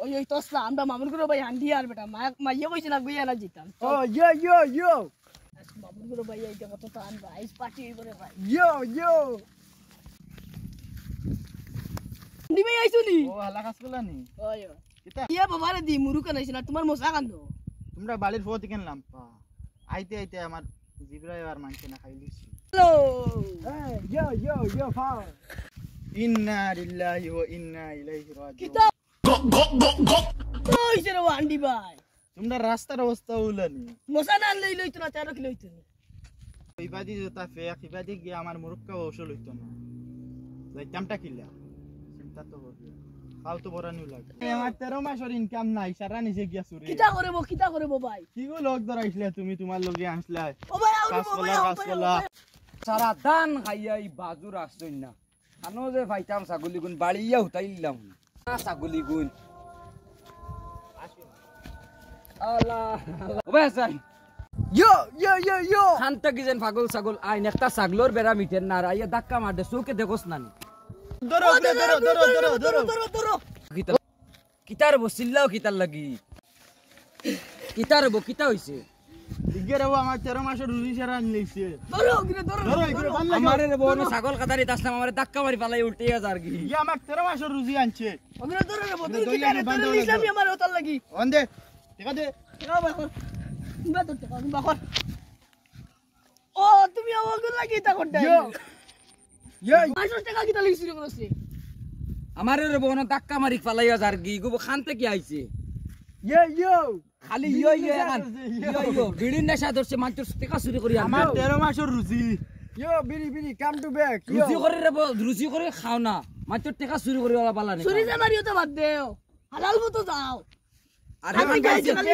ওই ওই তসলা আমরা মামুন গুলো ভাই হান্ডি আর বেটা মাইয়া কইছে না গুইয়া না জিতাম ও ইয়ো মামুন গুলো ভাই এইটা কত টান ভাই পার্টি করে ভাই ইয়ো হান্ডি ভাই আইছো নি ও হালা কাজ করলা নি ওই কিতা ইয়া বাবারে দি মুরুকা নাইছ না তোমার মশা কান্দো তোমরা বাড়ির ফতি কেন লাম্পা আইতে আমার জিবরা এবার মানছে না খাই লিছি হ্যালো ইয়ো ফাও ইন্না লিল্লাহি ওয়া ইন্না ইলাইহি রাজিউন কিতা কইছে রে হান্ডি ভাই তোমরা রাস্তার অবস্থা উলানি মশা না লই লইতো না 13 কিলো হইতো ইবাদি জতা ফেক ইবাদি গিয়ে আমার মুরুক্কা ওষুধ হইতো না যাইতামটা কিলা চিন্তা তো হবে ফাও তো বড় নিউ লাগে আমার 13 মাসের ইনকাম নাই সারা নিজে গিয়া চুরি কিতা করে ভাই কি গো লোক ধরাইছলা তুমি তোমার লগে আনছলা ও ভাই কাজ করলা সারা দান খাইয়া এই বাজুর আসছই না আনো যে ভাইতাম ছাগলি গুণ বাড়িয়া উঠাইলাম না ছাগলি গুণ আল্লাহ ওবে যাই ইয়ো শান্ত কি যেন পাগল ছাগল আইন একটা ছাগলর বেড়া মিটেন না আইয়া ধাক্কা মার দে চৌকে দেখোস না ধরো কিতার বসিল্লাও কিতার লাগি কিতার বো কিতা হইছে ইগে রে আমার 13 মাসের রুজি সারা আনলেইছে ধরো ইগে বান লাগে আমারে রে বোন ছাগল কাটারি দাসলাম আমারে ধাক্কা মারি পালাই উল্টে যার কি ইগে আমার 13 মাসের রুজি আনছে ওগরে ধরো রে বদল কিতা রে তোর ইসলামী আমার ওতাল লাগি অন দে দেখা দে ও তুমি আমাকে লাগি তা করতে ইয়ো 500 টাকা কিতা লাগি শুরু করছে আমারে রে বোন ধাক্কা মারি পালাই যার কি গো খানতে কি আইছে ইয়ো খালি ইয়ো বিড়ির নেশা ধরছে মাত্র টাকা চুরি করি আমার 13 মাসের রুজি ইয়ো বিড়ি কাম টু ব্যাক রুচি করে খাও না মাত্র টাকা চুরি করি ওলা পালা চুরি যে মারিও তো বাদ দেও হালাল মতো যাও আরে আমি গাইছি খালি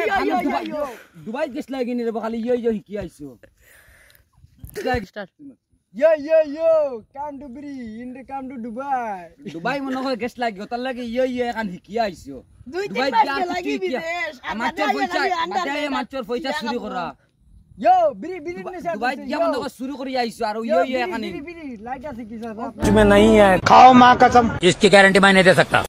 ইয়ো দুবাই গেছলা গিনি রে খালি ইয়ো হিকি আইছো স্টার্ট ইয়ো কাম টু বিড়ি ইন্ডে কাম টু দুবাই মনে হয় গেছলা গি ওতার লাগি ইয়ো এখন হিকি আইছো দুই তিন দুবাই মাস লাগি বিদেশ মাত্র পয়সা চুরি করা ইয়ো বিড়ি নেশা দুবাই গিয়া মনে হয় চুরি করি আইছো আর ইয়ো এখন বিড়ি লাইট আছে কি স্যার में नहीं है खाओ माँ कसम इसकी गारंटी मैं नहीं दे सकता।